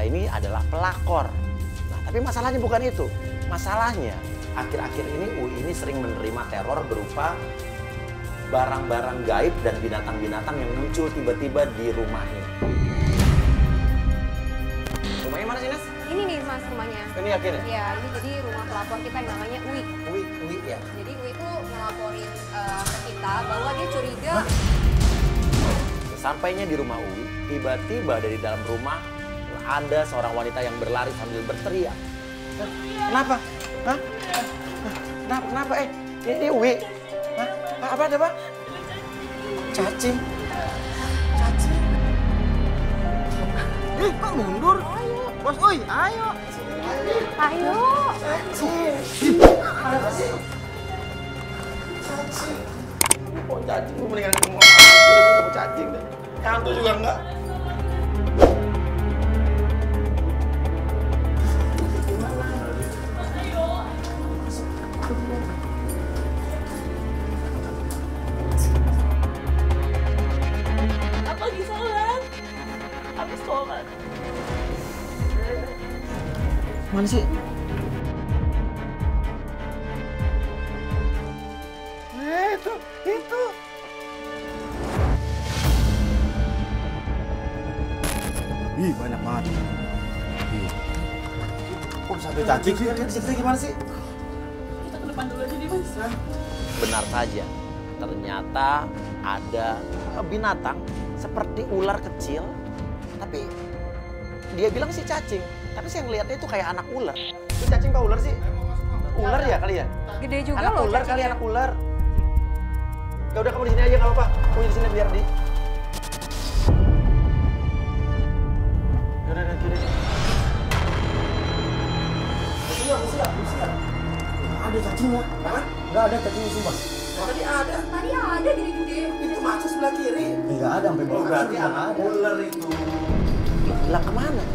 wanita ini adalah pelakor. Nah, tapi masalahnya bukan itu. Masalahnya akhir-akhir ini UI ini sering menerima teror berupa barang-barang gaib dan binatang-binatang yang muncul tiba-tiba di rumahnya. Rumahnya mana sih, Nes? Ini nih Mas rumahnya. Ini akhirnya? Ya, ini jadi rumah pelapor kita yang namanya Uwi. Uwi ya? Jadi Uwi itu ngelaporin ke kita bahwa dia curiga. Sampainya di rumah Uwi, tiba-tiba dari dalam rumah ada seorang wanita yang berlari sambil berteriak. Kenapa? Hah? Kenapa? Ini Uwi. Hah? Apa ada, Pak? Cacing. Kok mundur? Bos, oi, ayo. Ayo. Cacing. Apa sih? Cacing. Kok cacing? Gue mendingan ngomong sama cacing deh. Hantu juga enggak. Mana sih? Itu. Ih, banyak banget. Kok sampai cacing sih? Ceritanya gimana sih? Kita ke depan dulu aja nih, Mas. Benar saja, ternyata ada binatang seperti ular kecil, tapi dia bilang sih cacing. Tapi saya ngeliatnya itu kayak anak ular. Itu cacing apa ular sih? Ular ya kali ya? Gede juga Anak loh ular kali, cacingnya. anak ular. Ya udah kamu di sini aja nggak apa-apa. Kamu di sini biar di. Udah kiri. Siap. Ada cacingnya. Apa? Nggak ada cacingnya sumpah. Tadi ada. Tadi ada gede-gede. Itu masuk sebelah kiri. Nggak ada sampai bawah. Berarti anak ular itu. Hilang kemana?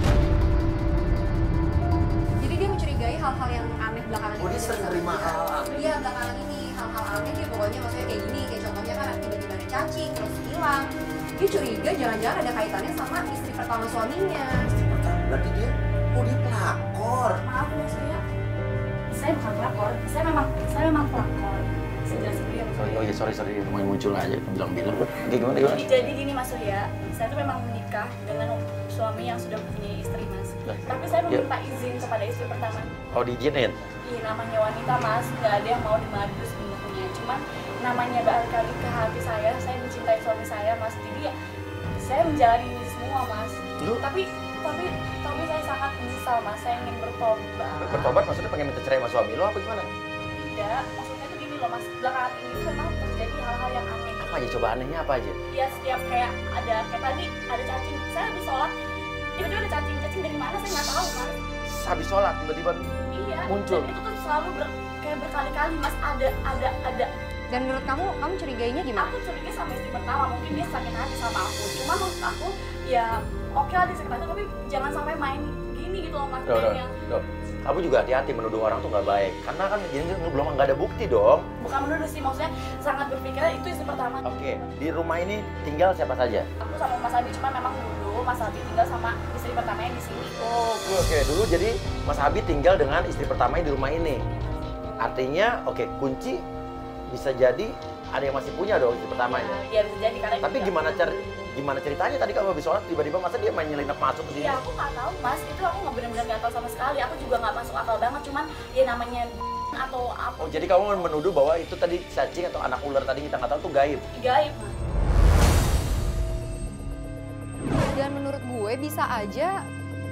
Jadi dia mencurigai hal-hal yang aneh belakangan ini. Oh, dia sering nerima hal aneh. Iya, belakangan ini hal-hal aneh dia pokoknya maksudnya kayak gini, kayak contohnya kan tiba-tiba ada cacing terus hilang. Dia curiga jangan-jangan ada kaitannya sama istri pertama suaminya. Berarti dia pelakor. Maaf ya, saya bukan pelakor. Saya memang pelakor. Saya jelasin dulu ya, Mas. Oh iya, sorry. Mau muncul aja, bilang-bilang. Gimana? Jadi gini, Mas Surya. Saya tuh memang menikah dengan suami yang sudah punya istri, Mas. Tapi saya meminta izin kepada istri pertama. Oh, diizinin? Iya, namanya wanita, Mas. Nggak ada yang mau dimadu sebenarnya. Cuman namanya berkali ke hati saya mencintai suami saya, Mas. Jadi ya, saya menjalani ini semua, Mas. Tapi saya sangat menyesal, Mas. Saya ingin bertobat. Bertobat maksudnya pengen minta cerai sama suami lo apa gimana? Tidak, maksudnya tuh gini loh, Mas. Belakangan ini tuh memang terjadi hal-hal yang aneh. Apa aja? Coba anehnya apa aja? Iya, setiap kayak tadi ada cacing. Saya habis sholat, tiba-tiba ada cacing dari mana saya nggak tahu, Mas. Habis sholat tiba-tiba Iya. muncul. Dan itu tuh selalu kayak berkali-kali, Mas. Ada. Dan menurut kamu curigainya gimana? Aku curiga sama istri pertama, mungkin dia sakit hati sama aku. Cuma menurut aku ya oke lah dia sakit hati, tapi jangan sampai main gini gitu loh, Mas. Dok. Kamu juga hati-hati menuduh orang tuh nggak baik. Karena kan jadi belum nggak ada bukti dong. Bukan menuduh sih, maksudnya sangat berpikiran itu istri pertama. Oke, di rumah ini tinggal siapa saja? Aku sama Mas Abi, cuma memang dulu Mas Abi tinggal sama istri pertama yang di sini. Oke. Dulu jadi Mas Abi tinggal dengan istri pertamanya di rumah ini. Artinya, kunci bisa jadi ada yang masih punya dong istri pertamanya. Iya, bisa jadi karena Tapi gimana ceritanya tadi kamu habis sholat tiba-tiba masa dia main nyelinap masuk ke sini? Ya aku nggak tahu, Mas, itu aku nggak benar-benar nggak tahu sama sekali. Aku juga nggak masuk akal banget, cuman ya namanya atau apa. Oh, jadi kamu menuduh bahwa itu tadi cacing atau anak ular tadi kita nggak tahu tuh gaib? Gaib, Mas. Dan menurut gue bisa aja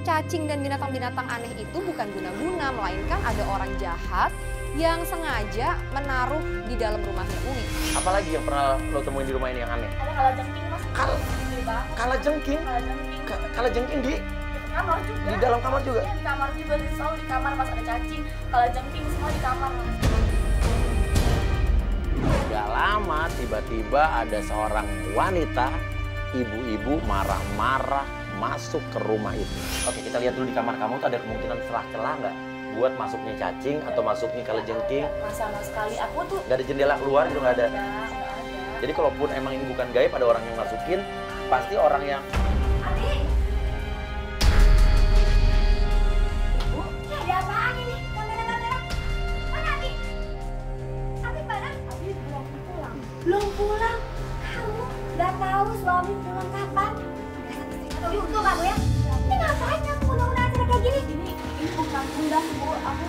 cacing dan binatang-binatang aneh itu bukan guna-guna, melainkan ada orang jahat yang sengaja menaruh di dalam rumahnya Uwi. Apalagi yang pernah lo temuin di rumah ini yang aneh? Ada kalajengking, Mas. Gede banget. Kalajengking? Kalajengking di kamar juga. Di dalam kamar juga? Iya, di kamar juga. Selalu di kamar, Mas, ada cacing, kalajengking, semua di kamar, Mas. Gak lama tiba-tiba ada seorang wanita, ibu-ibu marah-marah masuk ke rumah itu. Oke, kita lihat dulu di kamar kamu tuh ada kemungkinan celah-celah nggak buat masuknya cacing atau masuknya kalajengking? Mas, sama sekali. Aku tuh Nggak ada jendela keluar juga nggak ada. nggak ada. Jadi kalaupun emang ini bukan gaib, ada orang yang masukin, pasti orang yang Adik. Belum pulang. Kamu nggak tahu suami pulang kapan? Dasar istri atau untung kamu ya? Ini ngapain kamu undang-undang acara kayak gini? Ini bukan undang Bu, aku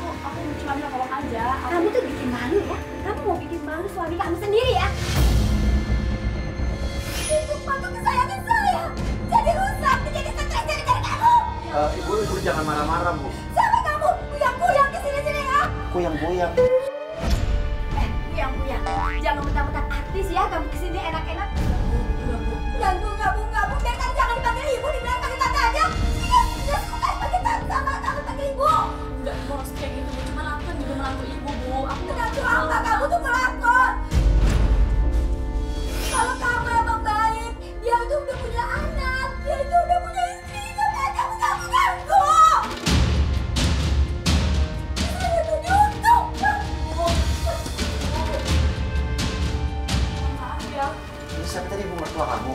cuma minta tolong aja. Kamu tuh bikin malu ya? Kamu mau bikin malu suami kamu sendiri ya? Itu patu kesayangan saya. Jadi rusak, jadi stres dari kamu. Ibu jangan marah-marah, Bu. Siapa kamu? Kuyang-kuyang kesini-sini ya? Kuyang-kuyang. Kuyang-kuyang. Jangan mentang-mentang artis ya, kamu kesini enak-enak. Ganggu, gabung. Dari tadi jangan dipanggil ibu, dibilang panggil tante aja. Sudah suka panggil tante sama kamu panggil ibu. Enggak bos kayak gitu Bu, cuman aku kan juga menantu ibu Bu. Aku Menantu apa kamu tuh pelakon? Kalau kamu emang baik, dia itu udah punya anak, dia itu udah punya istri, ngapain kamu ganggu? Saya tuh diuntung. maaf ya. Ini siapa tadi ibu mertua kamu?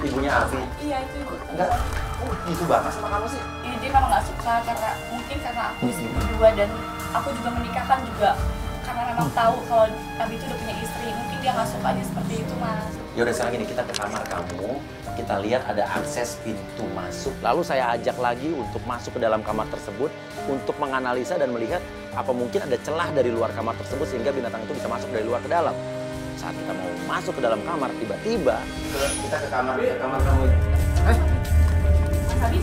Ibunya Alfi? Iya itu ibu. Enggak. Oh, gitu banget sama kamu sih? Ini dia memang nggak suka karena aku istri kedua dan aku juga menikahkan juga karena memang tahu kalau Abi itu udah punya istri. Mungkin dia nggak suka aja seperti itu Mas. Ya udah sekarang gini, kita ke kamar kamu, kita lihat ada akses pintu masuk. Lalu saya ajak lagi untuk masuk ke dalam kamar tersebut untuk menganalisa dan melihat apa mungkin ada celah dari luar kamar tersebut sehingga binatang itu bisa masuk dari luar ke dalam. Saat kita mau masuk ke dalam kamar, tiba-tiba Kita ke kamar kamu. Mas Abi?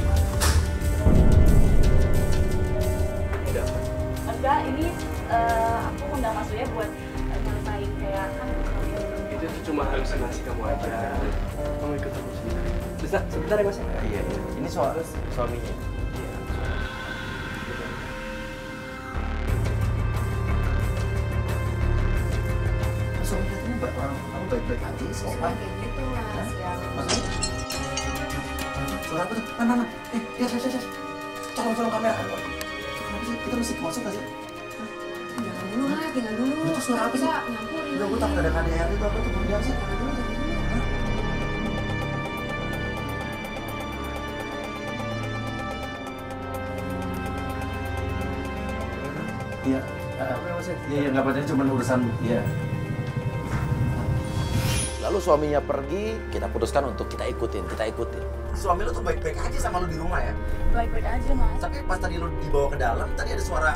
Enggak, ini aku undang Mas Uya buat nyelesain kayak kan. Itu tuh cuma halusinasi kamu aja. Kamu ikut aku sebentar. Sebentar ya Mas. Iya. Ini suaminya. Suaminya itu orang kamu baik-baik aja sih. Kayak gitu Mas yang Maksudnya? Suara apa tuh? Mana? Lihat. Colong kamera. Kenapa sih? Kita mesti masuk gak sih? jangan dulu lah, jangan dulu. Itu suara apa sih? Kita nyampurin. Udah gue takut ada KDR itu apa tuh? Belum sih? Iya. Iya, nggak apa-apa, cuma urusan iya. lalu suaminya pergi, kita putuskan untuk kita ikutin. Suami lu tuh baik-baik aja sama lu di rumah ya? Baik-baik aja Mas. Tapi pas tadi lu dibawa ke dalam, tadi ada suara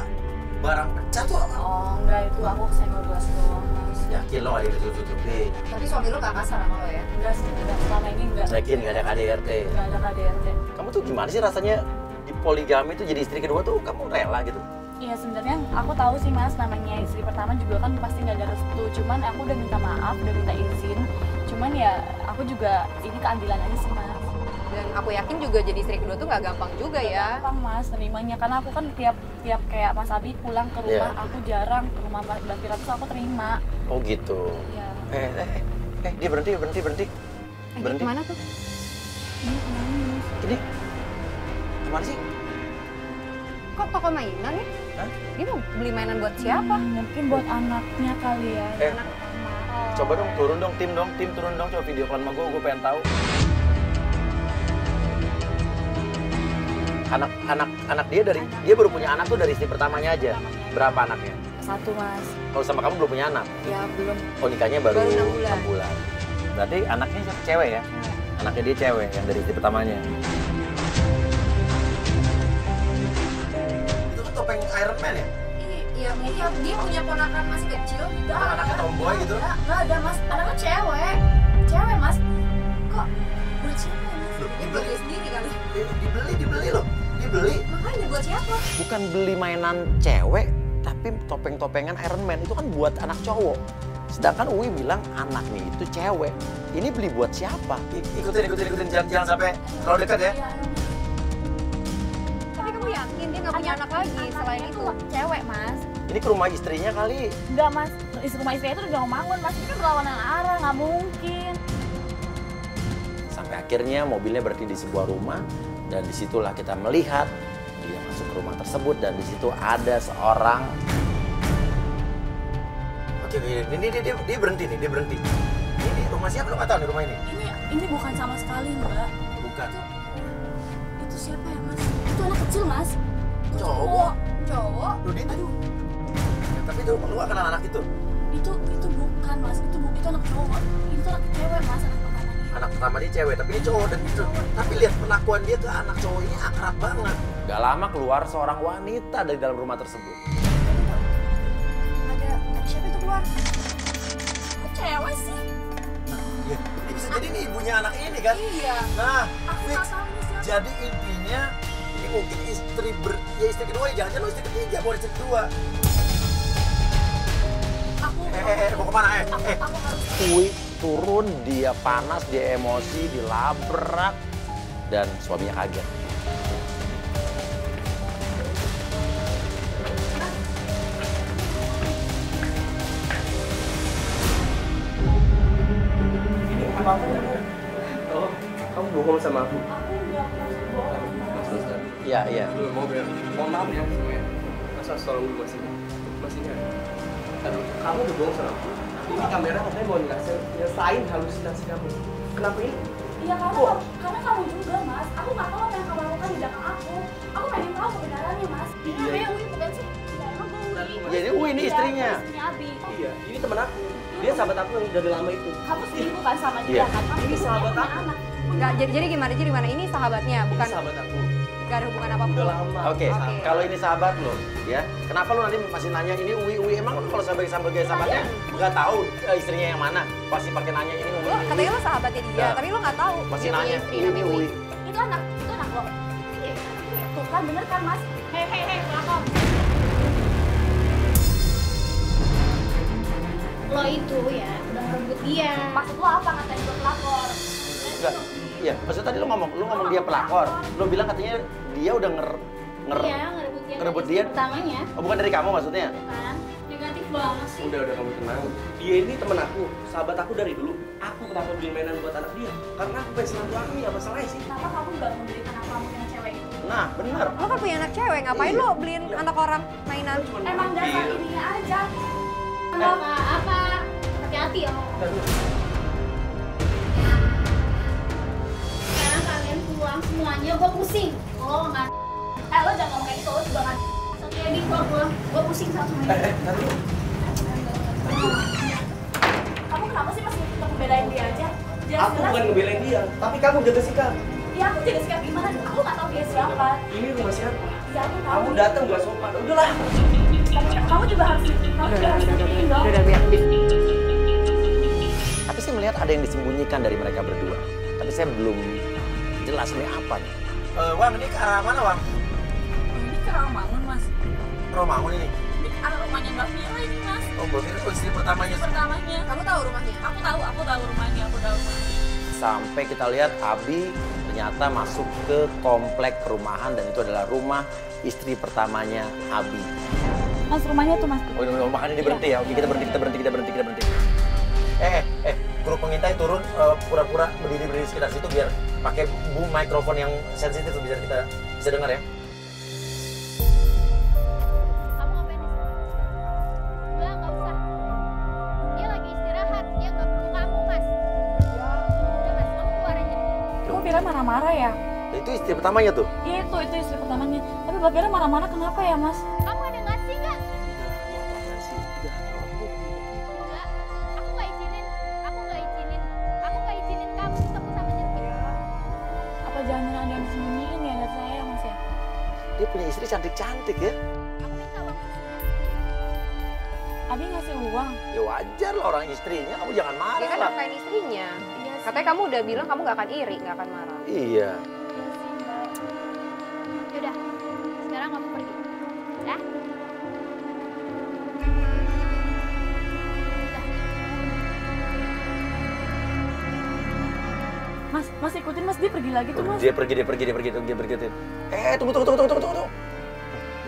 barang pecah tuh apa? Oh enggak, itu aku kesenggol gelas doang Mas. Yakin lo gak ada tutup-tutupin? Tapi suami lu gak kasar sama lo ya? Enggak sih, enggak. Selama ini enggak. Yakin nggak ada KDRT? Enggak ada KDRT. Kamu tuh gimana sih rasanya di poligami tuh jadi istri kedua tuh kamu rela gitu? Iya sebenarnya aku tahu sih Mas, namanya istri pertama juga kan pasti nggak ada restu. Cuman aku udah minta maaf, udah minta izin. Cuman ya aku juga ini keadilan aja sih Mas. Dan aku yakin juga jadi istri kedua tuh gak gampang juga ya. Gampang Mas nerimanya, karena aku kan tiap kayak Mas Abi pulang ke rumah, Iya. aku jarang ke rumah Mbak Fira tuh aku terima. Oh gitu. Ya. Dia berhenti. Berhenti. Kemana tuh? Ini kemana sih? Kok toko mainan ya? Hah? Dia mau beli mainan buat siapa? Mungkin buat anaknya kali ya. Anak pertama. Coba dong turun dong tim turun dong, coba video call sama gue pengen tahu. Anak dia baru punya anak tuh dari istri pertamanya aja. Berapa anaknya? Satu Mas. Kalau sama kamu belum punya anak? Ya belum. Oh nikahnya baru Baru 6 bulan. 6 bulan. Berarti anaknya siapa? Cewek ya? Anaknya dia cewek yang dari istri pertamanya. Itu kan topeng Iron Man ya? Iya, dia punya ponakan masih kecil juga. Anaknya tomboy gitu? Nggak ada Mas, anaknya cewek. Cewek Mas. Kok buat siapa ya? Loh, Dia beli sendiri kali. Dibeli loh. Dibeli. Makanya buat siapa? Bukan beli mainan cewek, tapi topeng-topengan Iron Man itu kan buat anak cowok. Sedangkan Uwi bilang anaknya itu cewek. Ini beli buat siapa? Ikutin. Jangan sampai terlalu dekat ya. Tapi kamu yakin dia nggak punya anak lagi selain itu? Cewek Mas. Ini ke rumah istrinya kali. Enggak Mas, rumah istrinya itu udah bangun Mas. Ini kan berlawanan arah, nggak mungkin. Sampai akhirnya mobilnya berhenti di sebuah rumah dan disitulah kita melihat dia masuk ke rumah tersebut dan di situ ada seorang. Oke, ini dia berhenti nih, dia berhenti. Ini rumah siapa lo nggak tahu nih rumah ini? Ini bukan sama sekali Mbak. Bukan. Itu siapa ya Mas? Itu anak kecil Mas. Cowok. Cowok? Lu dia aduh. Ya, tapi itu lu gak kenal anak itu? Itu bukan mas, itu anak cowok, itu anak cewek mas, anak pertamanya. Anak pertama dia cewek, tapi dia cowok dan itu. Tapi lihat perlakuan dia ke anak cowok ini akrab banget. Gak lama keluar seorang wanita dari dalam rumah tersebut. Ada siapa itu keluar? Kok cewek sih? Ya, ini bisa jadi nih ibunya anak ini kan? Iya. Nah, Aku fix. nggak tahu ini siapa. Jadi intinya ini mungkin istri kedua, ya jangan-jangan lo istri ketiga, bukan istri kedua. Mau kemana Aku harus. Uwi turun, dia panas, dia emosi, dilabrak, dan suaminya kaget. Ini apa? Oh, kamu bohong sama aku. Aku nggak mau bohong. Iya, iya. Mau biar, mohon maaf ya semuanya. Mas tolong dulu masihnya. Kamu udah bohong sama aku. Ini kamera katanya mau nyelesain halusinasi kamu. Kenapa ini? Iya karena kamu juga mas. Aku nggak tahu apa yang kamu lakukan di belakang aku. Aku pengen tahu kebenarannya mas. Ini Iya. namanya Uwi bukan sih? Iya emang gue Uwi. Ya, ini Uwi, ini istrinya. Istrinya Abi. Iya, ini teman aku. Dia sahabat aku yang dari lama itu. Kamu selingkuh kan sama dia Iya. kan? Kamu Ini sahabat punya aku. anak. Enggak, jadi gimana? Jadi gimana? Ini sahabatnya, bukan Ini sahabat aku. gak ada hubungan apapun. Udah lama. Oke, Oke. kalau ini sahabat lo, ya, kenapa lo nanti masih nanya ini Uwi? Emang lo kalau sebagai sahabatnya nggak tahu istrinya yang mana? Pasti pakai nanya ini Uwi. Lo katanya lo sahabatnya dia, Nah. tapi lo nggak tahu Masih dia punya nanya istri ini namanya Uwi. Itu anak lo. Iya. Tuh kan bener kan mas? Hei, pelakor. Lo itu ya udah ngerebut dia. Maksud lo apa ngatain gue pelakor? Enggak. Iya, maksud tadi lo ngomong dia pelakor. Lo bilang katanya dia udah Iya, ngerebut dia. ngerebut dari dia? istri pertamanya. Oh, bukan dari kamu maksudnya? Bukan. Negatif banget sih. Udah kamu tenang. Dia ini teman aku, sahabat aku dari dulu. Aku kenapa beli mainan buat anak dia? Karena aku pengen silaturahmi, apa salahnya sih? Kenapa kamu nggak membeli anak kamu yang cewek itu? Nah, benar. Lo kan punya anak cewek, ngapain Iya. lo beliin anak orang mainan? Emang dasar ininya aja. Apa? Hati-hati ya. Sekarang kalian pulang semuanya, gue pusing. Oh nggak. Lo jangan ngomong kayak gitu, lo juga nggak. Satu di pulang, gue pusing satu lagi. Nanti Kamu kenapa sih masih tetap ngebelain dia aja? aku bukan ngebelain dia, tapi kamu jaga sikap. Ya aku jadi sikap gimana? Aku nggak tahu dia siapa. Ini rumah siapa? Ya aku tahu. Kamu datang gak sopan. Udahlah. Kamu juga harus ngertiin dong. Udah, biar. Tapi saya melihat ada yang disembunyikan dari mereka berdua. Tapi saya belum jelas ini apa nih. Wang, ini ke arah mana, Wang? Ini Rawamangun mas. Romangun ini. Ini arah rumahnya Mbak Mira ini mas. Oh, Mbak Mira istri pertamanya. Pertamanya. Kamu tahu rumahnya? Aku tahu rumahnya, Sampai kita lihat Abi ternyata masuk ke komplek perumahan dan itu adalah rumah istri pertamanya Abi. Mas rumahnya tuh mas. Oh, makanya dia berhenti ya. Oke, kita berhenti. Grup pengintai turun pura-pura berdiri sekitar situ biar pakai boom mikrofon yang sensitif biar kita bisa dengar ya. Kamu ngapain di sini? Enggak usah. Dia lagi istirahat, dia nggak perlu kamu mas. Udah mas, kamu keluar aja. Kok Mira marah-marah ya? Itu istri pertamanya tuh. Iya itu istri pertamanya. Tapi Mbak Mira marah-marah kenapa ya mas? Kamu ada nggak sih nggak? Enggak, aku nggak izinin kamu ketemu sama Jessica. Apa jangan ada yang disembunyiin ya dari saya mas ya? Dia punya istri cantik-cantik ya. Aku minta uang susunya. Abi ngasih uang. Ya wajar lah orang istrinya, kamu jangan Dia marah kan lah. nafkahin istrinya. Iya sih. Katanya kamu udah bilang kamu gak akan iri, gak akan marah. Iya. Iya sih Mbak. Yaudah, sekarang kamu pergi. Ya? Mas ikutin mas, dia pergi lagi tuh mas. Dia pergi. Tunggu.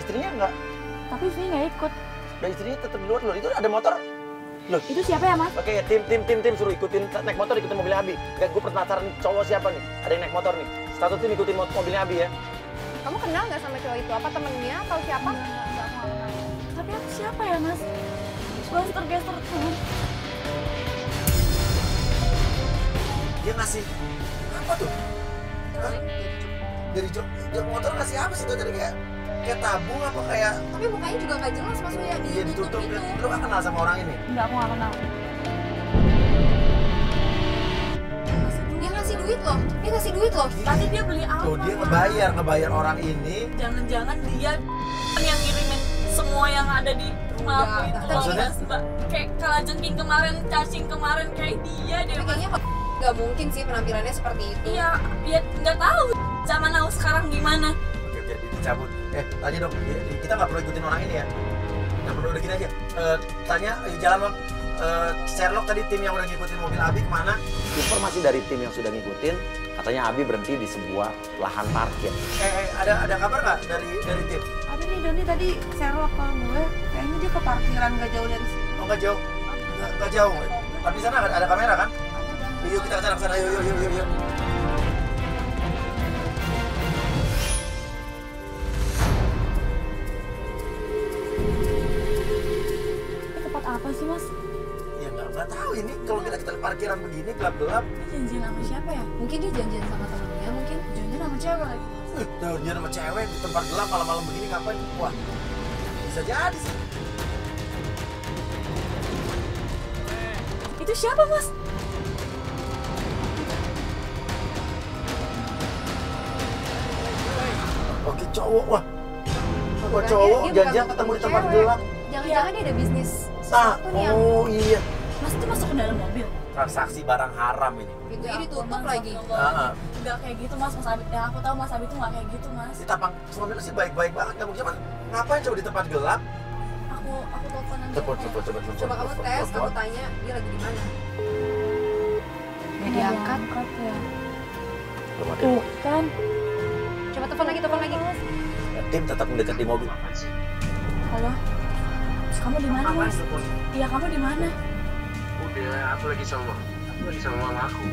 Istrinya enggak. Tapi sih nggak ikut. Dan istrinya tetap di luar loh. Itu ada motor. Loh. Itu siapa ya mas? Oke, tim suruh ikutin naik motor, ikutin mobilnya Abi. Enggak, gue penasaran cowok siapa nih? Ada yang naik motor nih. Satu tim ikutin mobilnya Abi ya. Kamu kenal gak sama cowok itu? Apa temennya atau siapa? Enggak, aku nggak kenal. Tapi aku siapa ya mas? Gester tuh. Dia ngasih apa tuh? Hah? Dari jok motor ngasih apa sih tuh tadi kayak kayak tabung apa kayak Tapi mukanya juga nggak jelas Mas Wi, dia ditutup gitu. Lu gak kenal sama orang ini? Enggak, aku nggak kenal. Dia ngasih duit loh, dia ngasih duit loh. Tadi dia beli apa? Tuh dia Mas? ngebayar orang ini. Jangan-jangan dia yang ngirimin semua yang ada di rumah aku Enggak, itu loh, maksudnya? Mas, Mbak. Kayak kalajengking kemarin, cacing kemarin, kayak dia deh, Tapi Mas. kayaknya nggak mungkin sih penampilannya seperti itu. Iya, dia nggak tahu zaman now sekarang gimana. Oke, jadi dicabut. Tanya dong, kita nggak perlu ikutin orang ini ya? Nggak perlu, udah gini aja. Tanya, jalan Bang. Sherlock tadi tim yang udah ngikutin mobil Abi kemana? Informasi dari tim yang sudah ngikutin, katanya Abi berhenti di sebuah lahan parkir. Ada kabar nggak dari tim? Ada nih Doni tadi Sherlock ke gue, kayaknya dia ke parkiran gak jauh dari sini. Oh nggak jauh, nggak jauh. Tapi di sana ada kamera kan? Yuk kita ke sana, yuk. Tempat apa sih, Mas? Ya nggak tahu ini kalau kita parkiran begini gelap-gelap. Dia janjian sama siapa ya? Mungkin dia janjian sama temennya, mungkin. Janjian sama cewek lagi. Dia sama cewek di tempat gelap malam-malam begini ngapain? Wah, bisa jadi sih. Itu siapa, Mas? Oke cowok, wah. Wah Bukan, cowok dia bukan janjian mau ketemu di ketemu tempat cewek. gelap. Jangan-jangan dia ada bisnis Nah, sesuatu nih yang oh iya. Mas itu masuk ke dalam mobil. Transaksi barang haram ini. pintunya ditutup Mas, lagi. Heeh. Enggak kayak gitu, Mas. Mas Abi, yang aku tahu Mas Abi itu nggak kayak gitu, Mas. Si Tapang suaminya sih baik-baik banget, nggak mungkin cuman ngapain coba di tempat gelap? Aku telepon nanti. Coba. Coba kamu tes, kamu tanya dia lagi di mana. Nggak diangkat. Ya. Belum ada. Tuh, kan. Coba telepon lagi. Tim tetap mendekat di mobil. Halo. Kamu di mana, Mas? Iya, kamu di mana? Udah, aku lagi sama mama aku.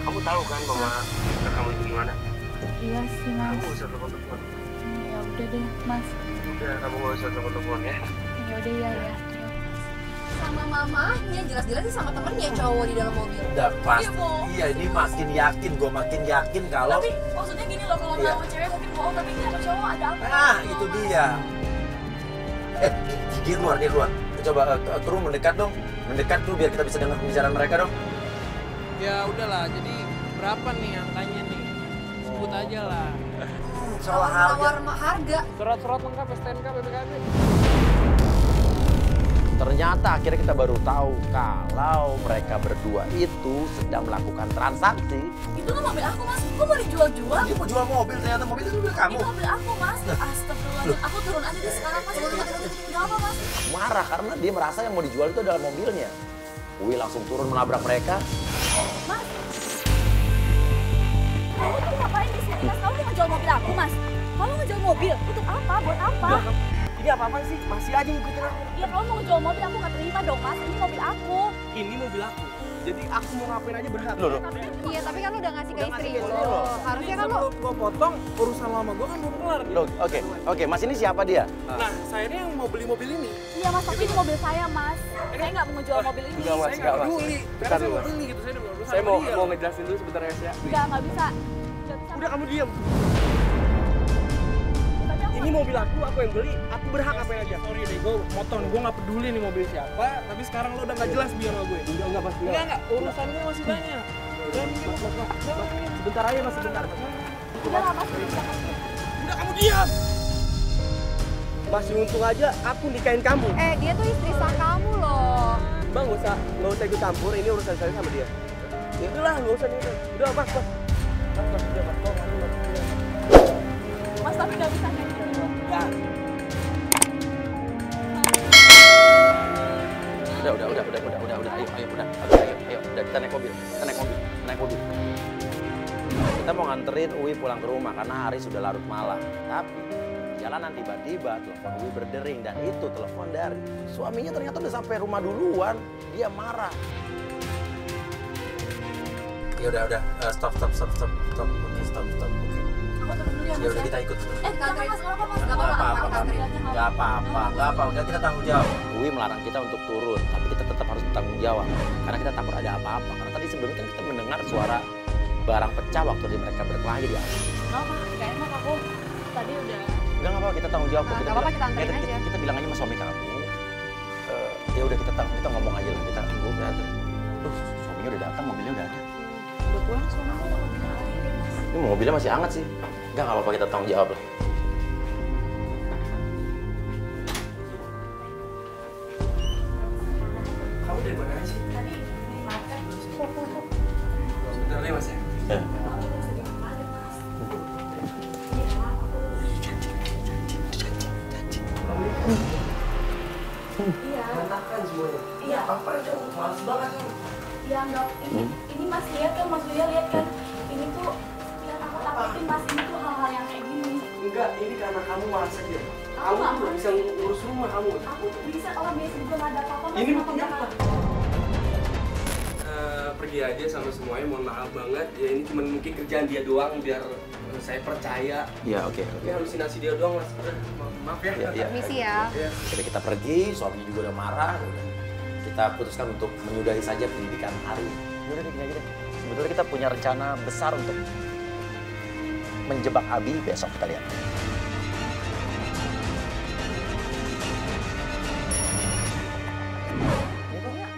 Kamu tahu kan mama kamu itu gimana? Iya sih, Mas. Kamu gak usah telepon-telepon. Ya udah deh, Mas. Udah, kamu gak usah telepon-telepon ya. Ya udah ya. Sama mamanya, jelas-jelas sih sama temennya cowok di dalam mobil. Udah pasti. Iya, Bu. Iya, ini makin yakin, gue makin yakin kalau. Tapi maksudnya gini loh, kalau Iya. sama cewek mungkin bohong, tapi ini sama cowok ada apa? Nah, itu dia. Dia luar. Coba kru mendekat dong. Mendekat kru biar kita bisa dengar pembicaraan mereka dong. Ya udahlah, jadi berapa nih angkanya nih? Sebut aja lah. Soal harga. Tawar harga. Surat-surat lengkap, STNK, BPKB. Ternyata akhirnya kita baru tahu kalau mereka berdua itu sedang melakukan transaksi. Itu kan mobil aku, Mas. Kok mau dijual-jual? Dia mau jual mobil, ternyata mobil itu mobil kamu. Itu mobil aku, Mas. Astagfirullah. Aku turun aja deh sekarang, Mas. Udah apa, Mas? Marah karena dia merasa yang mau dijual itu adalah mobilnya. Uwi langsung turun menabrak mereka. Mas. Kamu tuh ngapain di sini, Mas? Kamu mau ngejual mobil aku, Mas? Kamu ngejual mobil? Untuk apa? Buat apa? Ini apa-apaan sih? Masih aja ngikutin aku. Ya kamu mau ngejual mobil, aku nggak terima dong, Mas. Ini mobil aku. Ini mobil aku. Jadi aku mau ngapain aja berhak. Loh. Iya, tapi kan lu udah ngasih ke Udah istri ngasih ke lu. istri lo. Harusnya kan lu Gua potong, urusan lama gua kan belum kelar. Loh, oke, Mas ini siapa dia? Nah, saya ini yang mau beli mobil ini. Iya, Mas. Tapi ini mobil saya, Mas. Saya nggak mau ngejual mobil ini. Enggak, Mas. Saya nggak peduli. Karena saya mau beli gitu, saya udah berusaha Saya sama dia. mau ngejelasin dulu sebentar ya, ya. Nggak bisa. Nggak bisa. Udah kamu diam. Tapi aku Ini mobil aku yang beli. Aku berhak ngapain aja. Sorry deh, gua motong. Gua nggak peduli nih mobil siapa, tapi sekarang lo udah nggak jelas biar sama gue. Enggak, Mas. Enggak, urusannya masih banyak. Dan Sebentar aja, Mas, sebentar. udah lah, Mas. udah kamu diam. Masih untung aja aku nikahin kamu. dia tuh istri sah kamu loh. Bang, nggak usah ikut campur. Ini urusan saya sama dia. Ya udahlah, nggak usah ini. Udah, Mas. Mas, tapi nggak bisa kayak gitu. Udah, ayo, udah kita naik mobil. Kita mau nganterin Uwi pulang ke rumah karena hari sudah larut malam. Tapi jalanan tiba-tiba telepon Uwi berdering dan itu telepon dari suaminya ternyata udah sampai rumah duluan. Dia marah. Ya udah, stop. Oke, stop. Oke. Aku turun dulu ya, Ya Mas. udah kita ikut. Jangan, Mas. Nggak apa, Mas. Nggak apa-apa. Nggak apa-apa. Udah kita tanggung jawab. Uwi melarang kita untuk turun, tapi kita tetap harus bertanggung jawab. Karena kita takut ada apa-apa. Karena tadi sebelumnya kan kita mendengar suara barang pecah waktu mereka berkelahi di atas. Nggak apa, nggak enak aku. Tadi udah Enggak apa-apa, kita tanggung jawab. Nah, nggak apa-apa, kita anterin aja. Kita bilang aja sama suami kamu. Ya udah kita ngomong aja lah. Kita tunggu. Suaminya udah datang, mobilnya udah ada. Udah pulang suaminya mau dimarahin Mas. Ini mobilnya masih hangat sih. Enggak apa-apa, kita tanggung jawab lah. Kamu dari mana sih? Tadi di market Sebentar nih Mas ya. Ya. Iya. Berantakan semuanya. Iya. Apa itu? Males banget kan? Iya Dok, ini Mas lihat kan, Mas Buya lihat kan, ini tuh yang aku takutin Mas, ini tuh hal-hal yang kayak gini. Enggak, ini karena kamu malas aja. Kamu nggak tuh malas. bisa ngurus rumah kamu. Aku tuh bisa, orang biasa juga nggak ada apa-apa. Mas, Ini kenapa buktinya nggak apa? ada? Pergi aja sama semuanya, mohon maaf banget. Ya ini cuma mungkin kerjaan dia doang biar saya percaya. Ya, oke. Ini halusinasi dia doang Mas. Maaf ya. Ya. Permisi ya. Ya. Jadi kita pergi, suaminya juga udah marah. Udah. Kita putuskan untuk menyudahi saja pendidikan hari ini. Udah deh, gini aja deh. Sebetulnya kita punya rencana besar untuk menjebak Abi besok, kita lihat.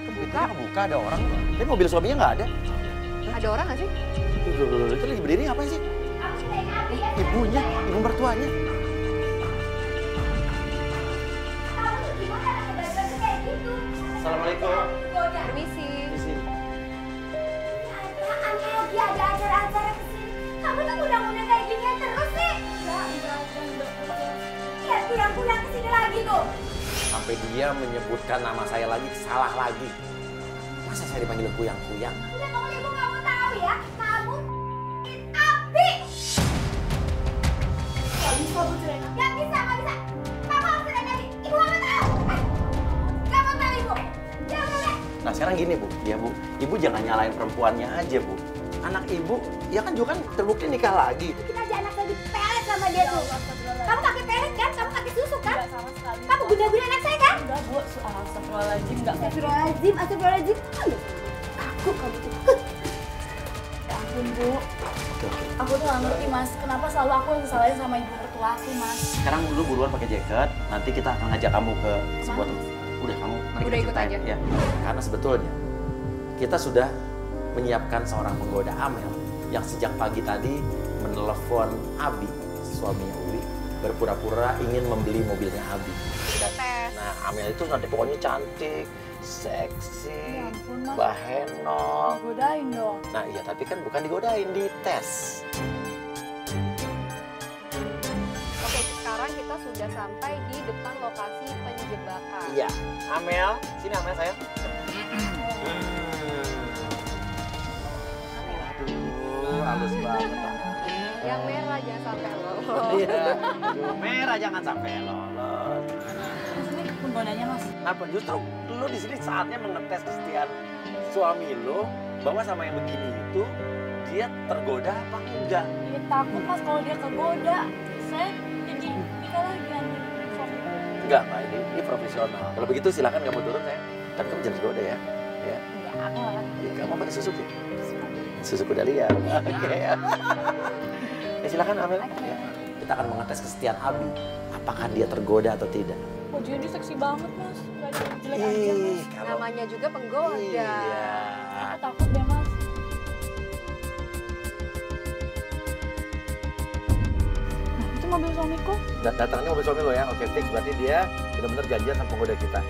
Pintunya kebuka, ada orang. Tapi mobil suaminya nggak ada. Ada orang nggak sih? Loh, itu lagi berdiri ngapain sih? Kamu sudah ngerti ya? Ibunya, ibu mertuanya. Kamu tuh gimana pakai baju kayak gitu? Assalamualaikum. Goda. Permisi. Di sini. Apaan lagi ada acara-acara kesini? Kamu tuh undang-undang kayak gini terus sih? Lihat tuh yang pulang kesini lagi tuh. Sampai dia menyebutkan nama saya lagi, salah lagi. Masa saya dipanggil kuyang-kuyang? Udah pokoknya ibu nggak mau tahu ya. Kamu api. Nggak bisa Bu cerai. Nggak bisa, nggak bisa. Kamu harus cerai lagi. Ibu nggak mau tahu. Nggak mau tahu ibu. Ya udah. Nah sekarang gini Bu, ya Bu, Ibu jangan nyalain perempuannya aja Bu. Anak Ibu, ya kan juga kan terbukti nikah lagi. Kita aja anak lagi pelet sama dia tuh. Kamu pakai pelet kan? Kamu pakai susu kan? Nggak sama sekali. Kamu guna-guna anak saya kan? Enggak Bu, astagfirullahaladzim, nggak. Astagfirullahaladzim, astagfirullahaladzim. Takut kamu tuh. Ya ampun Bu, aku tuh nggak ngerti Mas, kenapa selalu aku yang disalahin sama ibu mertua aku Mas. Sekarang dulu buruan pakai jaket, nanti kita akan ngajak kamu ke sebuah tempat. Udah kamu, nanti Udah kita ikut ceritain, aja. ya. Karena sebetulnya kita sudah menyiapkan seorang penggoda Amel yang sejak pagi tadi menelepon Abi, suaminya Uli, berpura-pura ingin membeli mobilnya Abi. Tes. Nah, Amel itu nanti pokoknya cantik, seksi, Ya ampun, Mas. bahenol. Godain dong. Nah iya, tapi kan bukan digodain, dites. Oke, sekarang kita sudah sampai di depan lokasi penjebakan. Iya, Amel, sini Amel sayang. Aduh, halus banget. Yang merah jangan sampai lolos. Iya, aduh, merah jangan sampai lolos. Mas ini penggonanya Mas. Apa justru lu di sini saatnya mengetes kesetiaan suami lu bahwa sama yang begini itu dia tergoda apa enggak? Ya takut Mas kalau dia kegoda. Saya jadi nikah lagi nanti. Suami. Enggak, Pak, ini profesional. Kalau begitu silakan kamu turun sayang. Tapi kamu jangan tergoda ya. Ya. Enggak, aku nggak akan. Ya, kamu pakai susu ya? Susu kuda liar. Oke. Ya silakan Amel. Ya. Kita akan mengetes kesetiaan Abi. Apakah dia tergoda atau tidak? Bajunya dia seksi banget Mas. Gak ada yang jelek aja Mas. kalau Namanya juga penggoda. iya. Aku takut deh Mas. Nah itu mobil suamiku. Datangnya mobil suami lo ya. Oke, fix. Berarti dia benar-benar janjian sama penggoda kita.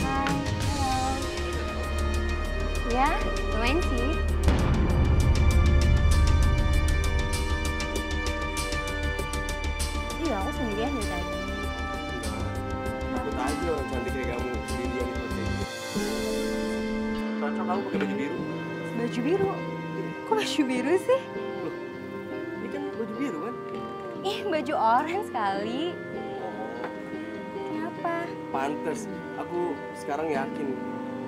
Hai, halo. Ya, lumayan sih. Iya, aku sendirian dari tadi. Takut aja orang cantik kayak kamu sendirian itu kayak gitu. Cocok kamu pakai baju biru. Baju biru? Kok baju biru sih? Ini kan baju biru kan? Ih, baju orange sekali. Oh, Kenapa? pantes. Aku sekarang yakin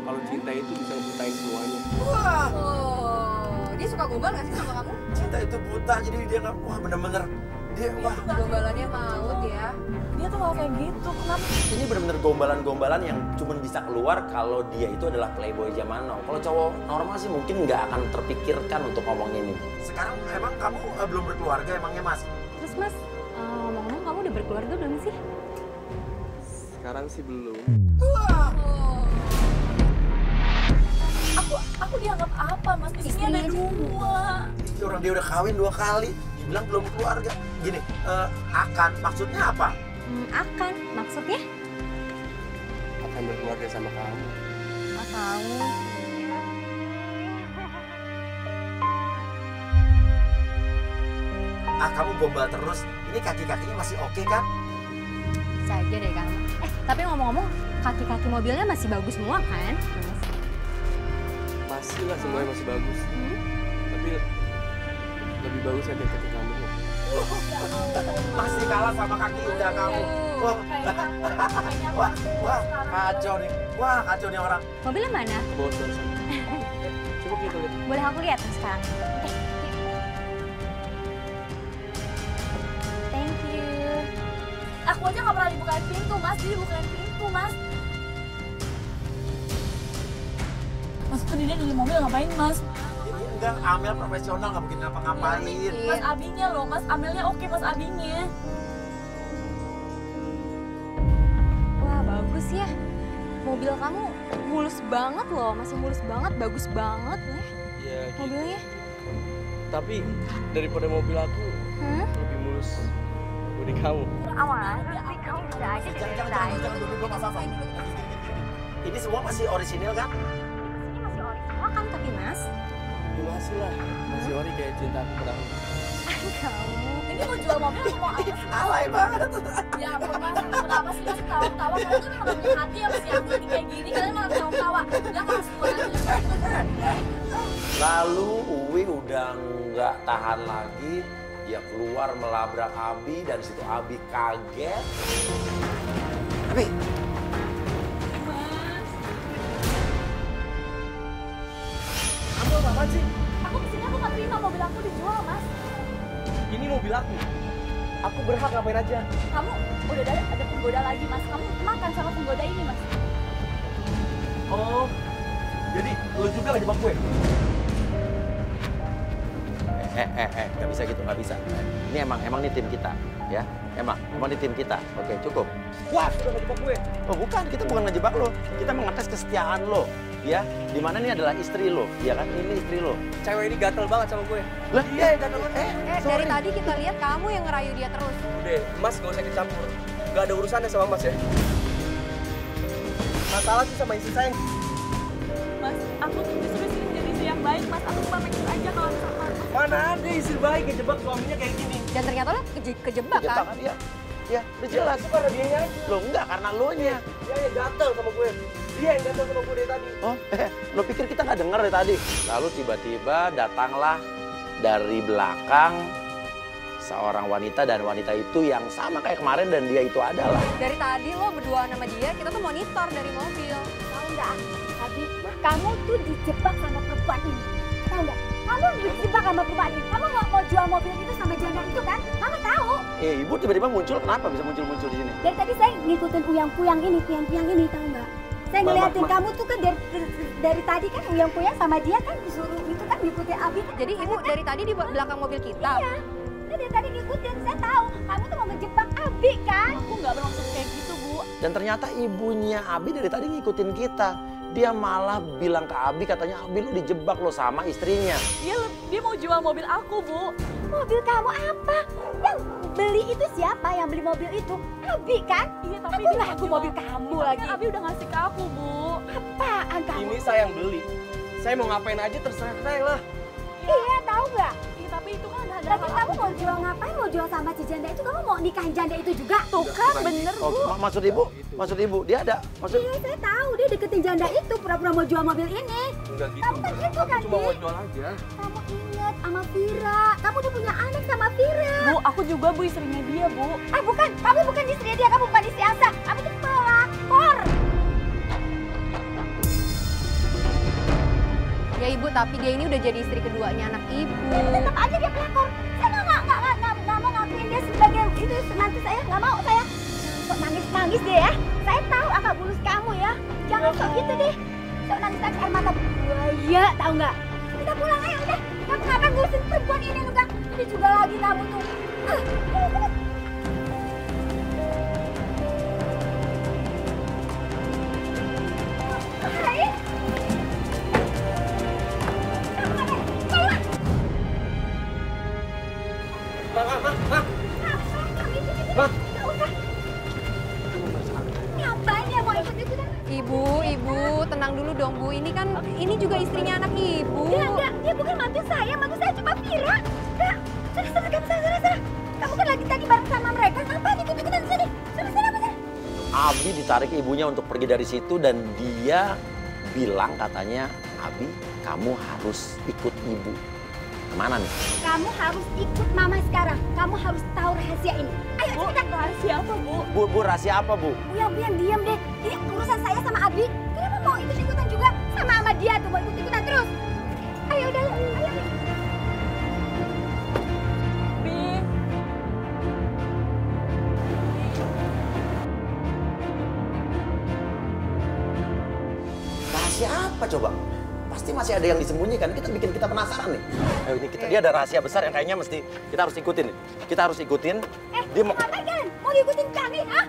kalau cinta itu bisa ngebutain semuanya. Oh, dia suka gombal nggak sih sama kamu? Cinta itu buta, jadi dia nggak, wah bener-bener Dia wah. Gombalannya maut ya. Dia tuh gak kayak gitu. Kenapa? Ini bener-bener gombalan-gombalan yang cuma bisa keluar kalau dia itu adalah playboy zaman now. Kalau cowok normal sih mungkin nggak akan terpikirkan untuk ngomongin ini. Sekarang emang kamu belum berkeluarga emangnya Mas? Terus Mas, ngomong-ngomong kamu udah berkeluarga belum sih? Sekarang sih belum. Aku dianggap apa, Mas? Di sini ada 2. Orang dia udah kawin 2 kali, dibilang belum berkeluarga. Gini, akan maksudnya apa? Akan, maksudnya? Akan berkeluarga sama kamu. Kamu. Kamu gombal terus. Ini kaki-kakinya masih oke kan? Bisa aja deh kamu. Tapi ngomong-ngomong, kaki-kaki mobilnya masih bagus semua kan? Masih lah, semuanya masih bagus. Tapi lebih bagus kaki kamu. Masih kalah sama kaki indah kamu. Wah, kacau nih. Wah, kacau nih orang. Mobilnya mana? Bosan. Coba kita lihat. Boleh aku lihat sekarang? Oke. Thank you. Aku aja gak pernah dibukain pintu, Mas. Dia bukain pintu, Mas. Maksudnya dia di mobil ngapain, Mas? Ini enggak, Amel profesional, nggak mungkin ngapa-ngapain. Mas Abinya loh, Mas Amelnya oke, Mas Abinya. Wah, bagus ya. Mobil kamu mulus banget loh, masih mulus banget, bagus banget ya Ya, gitu. mobilnya. Tapi daripada mobil aku lebih mulus bodi kamu. Awas, nanti kamu bisa aja Jangan dulu Mas Afan. Ini semua masih orisinil kan? Ini masih ori semua kan tapi Mas? Ya masih lah, masih ori kayak cinta aku padamu. Kamu. Ini mau jual mobil atau mau apa sih? Alay banget. Ya ampun, Mas. Kenapa sih Mas ketawa-ketawa? Kalian tuh memang punya hati ya, Mas. Yang hati kayak gini, kalian malah ketawa-ketawa. Udah, Mas. Keluar aja. Lalu Uwi udah nggak tahan lagi, dia keluar melabrak Abi dan situ Abi kaget. Abi, Kamu apa sih? Aku kesini aku nggak terima mobil aku dijual, Mas. Ini mobil aku. Aku berhak ngapain aja. Kamu udah ada penggoda lagi, Mas. Kamu makan sama penggoda ini, Mas. Oh, jadi lu juga ngejebak gue? Nggak bisa gitu, nggak bisa. Ini emang nih tim kita, ya. Emang ini tim kita. Oke, cukup. Wah, sudah ngejebak gue. Oh bukan, kita bukan ngejebak lo. Kita mengetes kesetiaan lo, ya. Dimana ini adalah istri lo, ya kan? Ini istri lo. Cewek ini gatel banget sama gue. Lah, Iya, gatel banget. Dari tadi kita lihat kamu yang ngerayu dia terus. Udah, Mas gak usah kecampur. Gak ada urusannya sama Mas ya. Masalah sih sama istri saya. Mas, aku tuh disuruh sini jadi istri yang baik, Mas. Aku cuma mikir aja kalau misalkan Mana ada istri baik ngejebak suaminya kayak gini. Dan ternyata lo kejebak Kejebak kan? kan dia. Ya, udah jelas. Itu karena dianya aja. Lo enggak, karena lo nya. Dia yang gatel sama gue. Dia yang gatel sama gue dari tadi. Oh, lo pikir kita nggak dengar dari tadi? Lalu tiba-tiba datanglah dari belakang seorang wanita dan wanita itu yang sama kayak kemarin dan dia itu adalah. Dari tadi lo berdua sama dia, kita tuh monitor dari mobil. Tahu nggak? Abi, kamu tuh dijebak sama perempuan ini. Tahu nggak? Kamu dijebak sama perempuan ini. Kamu mau jual mobil itu sama janda itu kan? Mama tahu. Ibu tiba-tiba muncul, kenapa bisa muncul-muncul di sini? Dari tadi saya ngikutin puyang-puyang ini, tahu nggak? Saya ngeliatin kamu tuh kan dari tadi kan puyang-puyang sama dia kan disuruh itu kan ngikutin Abi kan. Jadi ibu dari tadi di belakang mobil kita. Iya. Saya dari tadi ngikutin, saya tahu kamu tuh mau ngejebak Abi kan. aku nggak bermaksud kayak gitu, Bu. Dan ternyata ibunya Abi dari tadi ngikutin kita. Dia malah bilang ke Abi, katanya Abi lu dijebak lo sama istrinya. Dia mau jual mobil aku, Bu. Mobil kamu apa? Yang beli itu siapa yang beli mobil itu? Abi kan? Iya, tapi Aku dia ngaku mau mobil jual. kamu Tapi lagi. Abi udah ngasih ke aku, Bu. Apaan kamu? Ini saya yang beli. Saya mau ngapain aja terserah saya lah. Iya, tahu nggak? Iya, tapi itu kan ada Tapi kamu mau jual ngapain? Mau jual sama si janda itu? Kamu mau nikahin janda itu juga? Tuh kan, bener, Oh, Bu. maksud ibu, dia ada, maksud Iya, saya tahu dia deketin janda itu pura-pura mau jual mobil ini. Enggak gitu. Kamu kan gitu Aku kan, cuma mau Di? jual aja. Kamu ingat sama Vira. Kamu udah punya anak sama Vira. Bu, aku juga, Bu, istrinya dia, Bu. Bukan. Kamu bukan istri dia. Kamu bukan istri Asa. Kamu tuh pelakor. Ya ibu, tapi dia ini udah jadi istri keduanya anak ibu. Tetap aja dia pelakor. Saya nggak mau ngakuin dia itu nanti saya nggak mau saya. Sok nangis deh ya. Saya tahu akal bulus kamu ya. Jangan sok gitu deh. Sok nangis air mata buaya, tahu nggak? Kita pulang ayo udah. Kamu ngapain ngurusin perempuan ini lu kan? Ini juga lagi kamu tuh. Ibu, tenang dulu dong Bu. Ini juga istrinya anak Ibu. Enggak, dia bukan mantu saya cuma Vira. Udah, sudah, kamu Kamu kan lagi tadi bareng sama mereka, ngapain ikut-ikutan di sini? Sudah. Abi ditarik ibunya untuk pergi dari situ dan dia bilang katanya, Abi, kamu harus ikut ibu. Kemana nih? Kamu harus ikut mama sekarang. Kamu harus tahu rahasia ini. Ayo cerita. Rahasia apa, Bu? Bu, rahasia apa, Bu? Bu yang diam deh. Ini urusan saya sama Abi. Kenapa mau ikut-ikutan juga sama dia tuh mau ikut-ikutan terus? Ayo udah, ayo. Bi. Rahasia apa coba? Pasti masih ada yang disembunyikan. Kita bikin kita penasaran nih. Ayo ini dia ada rahasia besar yang kayaknya mesti kita harus ikutin nih. Kita harus ikutin. Dia mau ngapain kalian? Mau ngikutin kami, ah?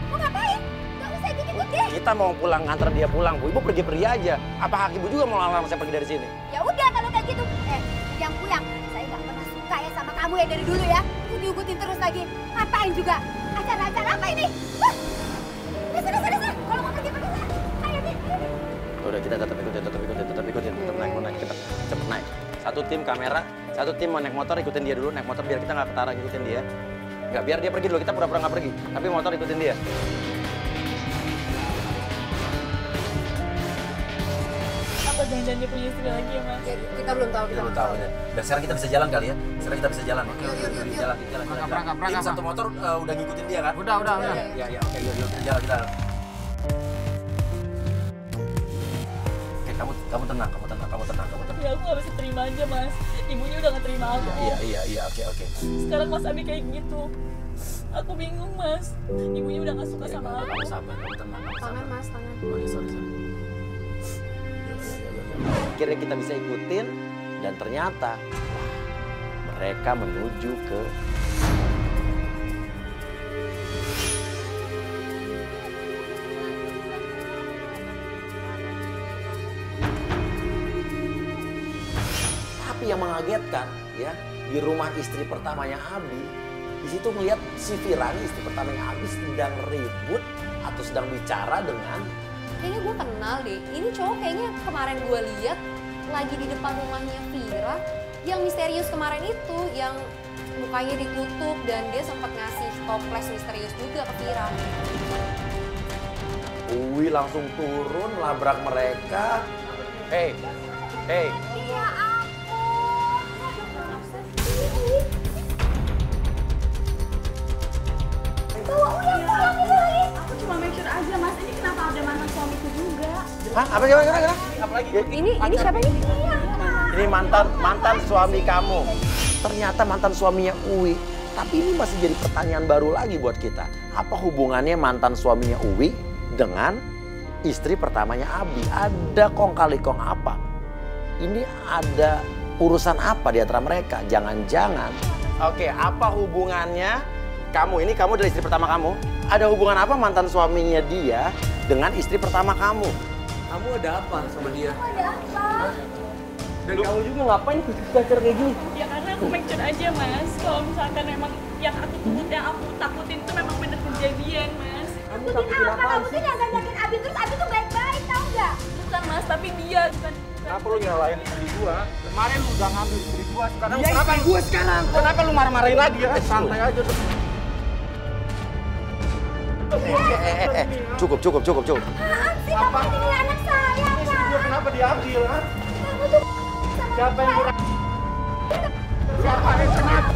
Mau ngapain? Gak usah ikut-ikut deh. Kita mau pulang, nganter dia pulang, Bu. Ibu pergi saya. Apa hak Ibu juga mau larang saya pergi dari sini? Ya udah kalau kayak gitu. Yang puyang, saya nggak pernah suka ya sama kamu ya dari dulu ya. Diikutin terus lagi. Ngapain juga? Acara-acara apa ini? Sudah. Kalau mau pergi sana. Ayo nih. Udah kita tetap ikutin. Tetap naik, cepet naik. Satu tim kamera, satu tim mau naik motor, ikutin dia dulu. Naik motor biar kita nggak ketara, ikutin dia. Nggak, biar dia pergi dulu, kita pura-pura nggak pergi. Tapi motor ikutin dia. Apa jangan-jangan dia punya istri lagi ya, Mas? Kita belum tahu. Kita belum tahu ya. Dan sekarang kita bisa jalan kali ya. Sekarang kita bisa jalan. Oke, jalan. Tim satu motor udah ngikutin dia kan? Udah. Ya, oke, yuk kita jalan kita. Oke, kamu tenang. Ya aku gak bisa terima aja, Mas. Ibunya udah gak terima aku. Iya, oke. Sekarang Mas Abi kayak gitu. Aku bingung, Mas. Ibunya udah gak suka sama aku. Kamu sabar, kamu tenang. Tangan Mas, tangan. Oh iya, sorry. Akhirnya kita bisa ikutin dan ternyata mereka menuju ke tapi yang mengagetkan ya di rumah istri pertamanya Abi di situ melihat si Firani istri pertamanya Abi sedang ribut atau sedang bicara dengan Kayaknya gue kenal deh. Ini cowok kayaknya kemarin gue lihat lagi di depan rumahnya Vira. Yang misterius kemarin itu, yang mukanya ditutup dan dia sempat ngasih toples misterius juga ke Vira. Uwi langsung turun, labrak mereka. Hey. Iya ampun. Bawa ulang itu lagi. Aku cuma make sure aja, Mas. Ini kenapa ada mantan suamiku juga? Hah? Apa gimana? Apalagi Ini siapa ini? Ini mantan suami kamu. Ternyata mantan suaminya Uwi. Tapi ini masih jadi pertanyaan baru lagi buat kita. Apa hubungannya mantan suaminya Uwi dengan istri pertamanya Abi? Ada kong kali kong apa? Ini ada urusan apa di antara mereka? Jangan-jangan. Oke, apa hubungannya kamu dari istri pertama kamu? Ada hubungan apa mantan suaminya dia dengan istri pertama kamu? kamu ada apa sama dia? Ada apa? Dan kamu juga ngapain kucur-kucur kayak gini? Ya karena aku make sure aja, Mas. Kalau misalkan memang yang aku takutin itu memang bener kejadian, Mas. Kamu Takutin takutin apa? apaan Kamu tuh sih? nyangka-nyangkin Abi terus Abi tuh baik-baik, tau nggak? Bukan, Mas, tapi dia bukan. Kenapa lu nyalain istri gua? Kemarin lu udah ngambil istri gua, sekarang Dia kenapa istri gua sekarang. Kenapa lu marah-marahin lagi ya? Santai aja tuh. Cukup. Apaan sih kamu ini anak saya, Istri Pak? gua kenapa diambil, ha? Kamu tuh sama Siapa yang saya. Siapa yang kenapa?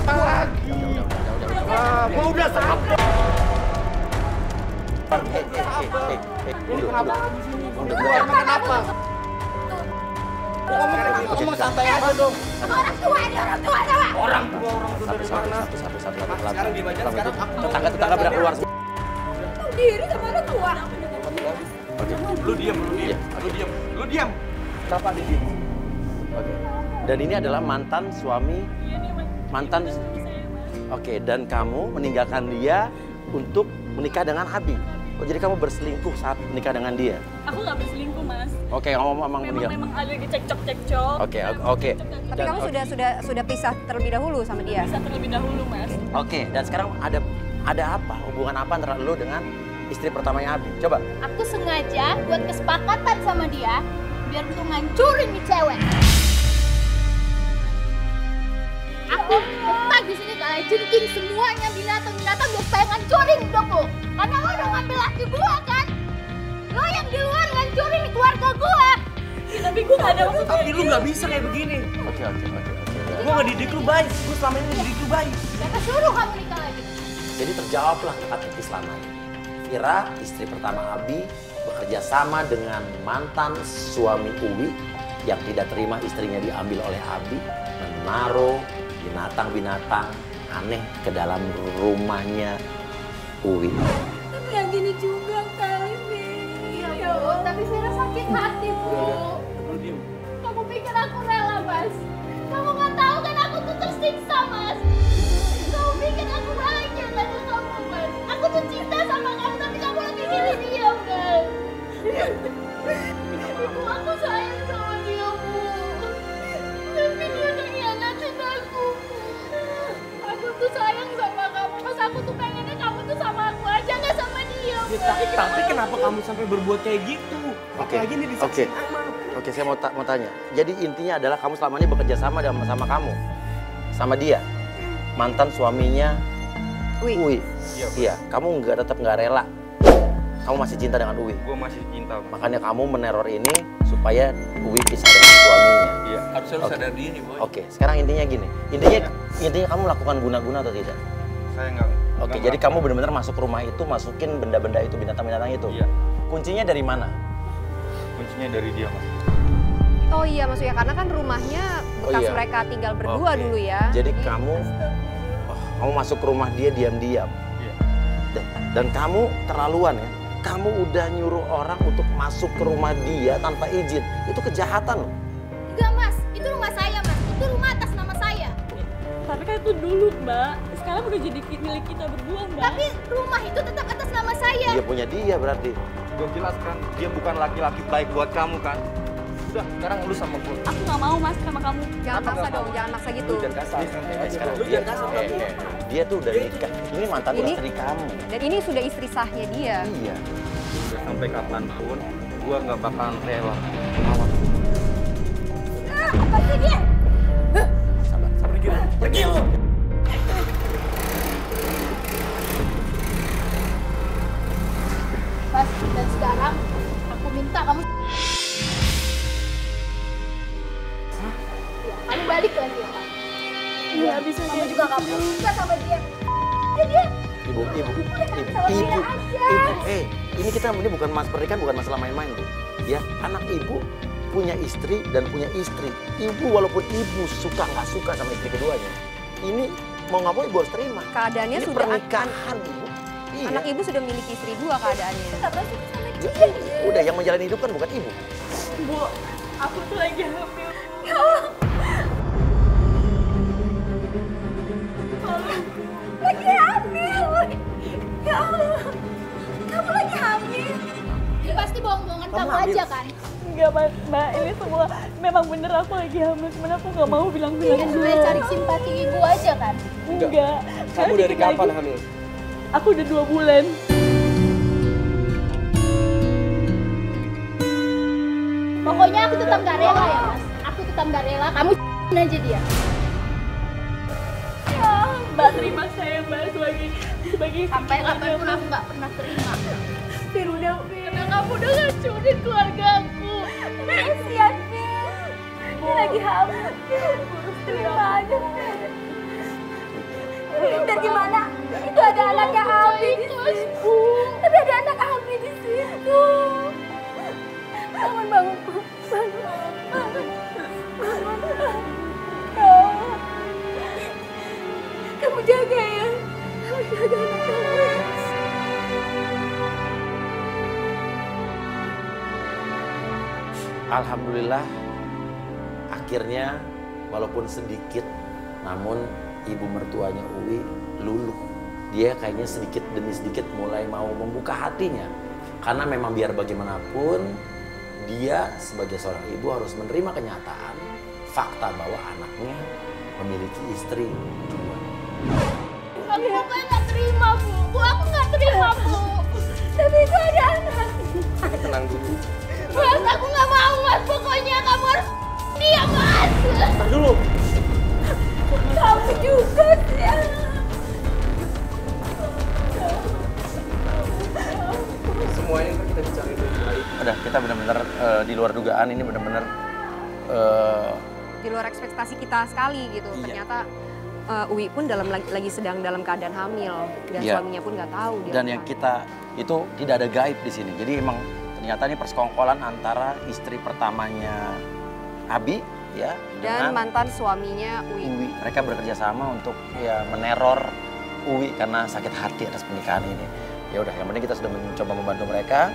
Lagi. Gua udah sampai. Mundur. Kenapa? ngomong santai aja dong. Orang tua ini orang tua coba. Orang tua dari mana? Sekarang di bagian sekarang Tetangga pada keluar. Tahu diri sama orang tua. lu diam. Kenapa dia diem? Oke. Dan ini adalah mantan suami, mantan. Oke, dan kamu meninggalkan dia untuk menikah dengan Abi. Oh, jadi kamu berselingkuh saat menikah dengan dia? Aku nggak berselingkuh, Mas. Oke, kamu memang meninggal. Memang ada cekcok. Oke. Tapi kamu sudah pisah terlebih dahulu sama dia. Bisa terlebih dahulu, Mas. Oke, dan sekarang ada apa? Hubungan apa antara lu dengan istri pertamanya Abi? Coba. Aku sengaja buat kesepakatan sama dia biar untuk ngancurin nih cewek. Aku letak di sini kayak jengking semuanya binatang biar saya ngancurin hidupku. Karena lo udah ngambil laki gua kan? Lo yang di luar ngancurin keluarga gua. Ya, tapi gue nggak ada maksud. Tapi lu nggak bisa kayak begini. Oke. Gua nggak didik lu baik. Gua selama ini didik lu baik. Siapa suruh kamu nikah lagi? Jadi terjawablah teka-teki selama ini. Ira, istri pertama Abi, bekerja sama dengan mantan suami Uwi yang tidak terima istrinya diambil oleh Abi, menaruh binatang-binatang aneh ke dalam rumahnya Uwi. Tapi yang gini juga kali, Mi. Ya Allah, tapi Vira sakit hati, Bu. Lu diem. Kamu pikir aku rela, Mas? Kamu nggak tahu kan aku tuh tersiksa, Mas. Kamu pikir aku bahagia sama kamu, Mas? Aku tuh cinta sama kamu, tapi kamu lebih milih dia, Mas. Ibu, aku sayang sama dia, Bu. Tapi dia udah ngianatin aku. Aku tuh sayang sama kamu, Mas. Aku tuh pengennya kamu tuh sama aku aja, nggak sama dia, Ya, Mas. tapi kenapa kamu sampai berbuat kayak gitu? Apalagi ini di saksi Oke, saya mau tanya. Jadi intinya adalah kamu selama ini bekerja sama sama kamu, sama dia, mantan suaminya Uwi. Iya, kamu tetap nggak rela. Kamu masih cinta dengan Uwi. Gue masih cinta. Makanya kamu meneror ini supaya Uwi pisah dengan suaminya. Iya, harusnya lu Oke. sadar diri, Boy. Oke, sekarang intinya gini. Intinya kamu melakukan guna-guna atau tidak? Saya nggak. Oke, jadi kamu benar-benar masuk rumah itu, masukin benda-benda itu, binatang-binatang itu. Iya. Kuncinya dari mana? Kuncinya dari dia, Mas. Oh iya, maksudnya karena kan rumahnya bekas iya. mereka tinggal berdua Oke. dulu ya. Jadi kamu masuk ke rumah dia diam-diam. Iya. Dan kamu terlaluan ya. Kamu udah nyuruh orang untuk masuk ke rumah dia tanpa izin. Itu kejahatan loh. Enggak, Mas. Itu rumah saya, Mas. Itu rumah atas nama saya. Tapi kan itu dulu, Mbak. Sekarang udah jadi milik kita berdua, Mbak. Tapi rumah itu tetap atas nama saya. Dia punya dia berarti. Gue jelas kan, dia bukan laki-laki baik buat kamu kan. Udah, sekarang lu sama gue. Aku nggak mau, Mas, sama kamu. Jangan maksa dong, jangan maksa gitu. Lu jangan kasar. Sekarang Lu dia, jangan kasar. dia tuh udah nikah. Ini mantan Ini- istri kamu. Dan ini sudah istri sahnya dia. Iya. Udah sampai kapanpun, gue nggak bakalan rela. Apa sih dia? Sabar. Pergi lu. Mas, dan sekarang aku minta kamu. Ya, kamu balik lagi ya, Pak. Nggak bisa Kamu kayak juga gitu. kamu suka sama dia. Dia. Ibu. Ini bukan pernikahan bukan masalah main-main, Bu. Ya, anak ibu punya istri dan punya istri. Ibu walaupun ibu suka nggak suka sama istri keduanya, ini mau nggak mau ibu harus terima. Keadaannya Ini sudah pernikahan, Ibu. Iya. Anak ibu sudah memiliki istri dua keadaannya. Kamu suka sama dia. Udah yang menjalani hidup kan bukan ibu. Bu, aku tuh lagi hamil. Ya Allah. Lagi hamil. Ya Allah. Kamu lagi hamil. Ini pasti bohong-bohongan kamu aja kan? Enggak, Mbak. Ini semua memang bener aku lagi hamil. Cuman aku nggak mau bilang-bilang Ini dulu. supaya cari simpati ibu aja kan? Enggak. Kamu Karena dari dikit kapan lagi. hamil? Aku udah 2 bulan. Pokoknya aku tetap gak rela ya, Mas. Aku tetap gak rela. Kamu aja dia. Ya, Mbak terima saya, Mbak, sebagai Sampai kapanpun aku gak pernah terima. Karena kamu udah ngancurin keluargaku. Kasihan, Fir. Ini lagi hamil. Urus terima aja, Fir. Biar gimana? Itu ada anaknya Abi di situ. Tapi ada anak Abi di situ. Bangun, bangun. Bangun. Alhamdulillah akhirnya walaupun sedikit, namun ibu mertuanya Uwi luluh. Dia kayaknya sedikit demi sedikit mulai mau membuka hatinya. Karena memang biar bagaimanapun dia sebagai seorang ibu harus menerima kenyataan fakta bahwa anaknya memiliki istri 2. Aku nggak terima, Bu. Aku nggak terima, Bu. Tapi itu ada anak. Tenang dulu. Mas, aku nggak mau, Mas. Pokoknya kamu harus diam, Mas. Tahan dulu. Kamu juga sih. Semua ini kan kita bicara itu baik. Udah, kita benar-benar di luar dugaan, ini benar-benar Di luar ekspektasi kita sekali gitu. Iya. Ternyata Uwi pun lagi sedang dalam keadaan hamil dan Iya. suaminya pun nggak tahu dia. dan apa. yang kita itu tidak ada gaib di sini. Jadi emang ternyata ini persekongkolan antara istri pertamanya Abi ya dan dengan mantan suaminya Uwi. Uwi. Mereka bekerja sama untuk ya meneror Uwi karena sakit hati atas pernikahan ini. Ya udah, yang penting kita sudah mencoba membantu mereka.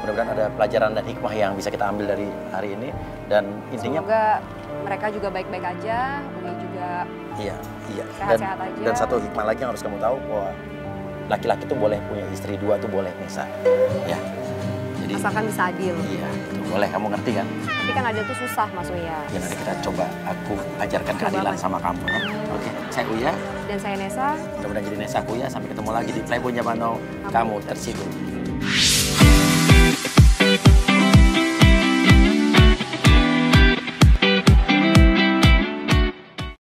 Mudah-mudahan ada pelajaran dan hikmah yang bisa kita ambil dari hari ini, dan intinya Semoga mereka juga baik-baik aja, Uwi juga iya. sehat-sehat aja. Dan satu hikmah lagi yang harus kamu tahu bahwa laki-laki tuh boleh punya istri 2 tuh boleh, Nisa. Ya. Jadi asalkan bisa adil. iya, itu boleh, kamu ngerti kan? Tapi kan adil tuh susah Mas Uya. Ya nanti kita coba aku ajarkan Coba, keadilan Mas. sama kamu ya. Oke, saya Uya. Dan saya Nesa. Mudah-mudahan jadi Nesa Kuya. Sampai ketemu lagi di Playboy Jamano. Kamu tersidur.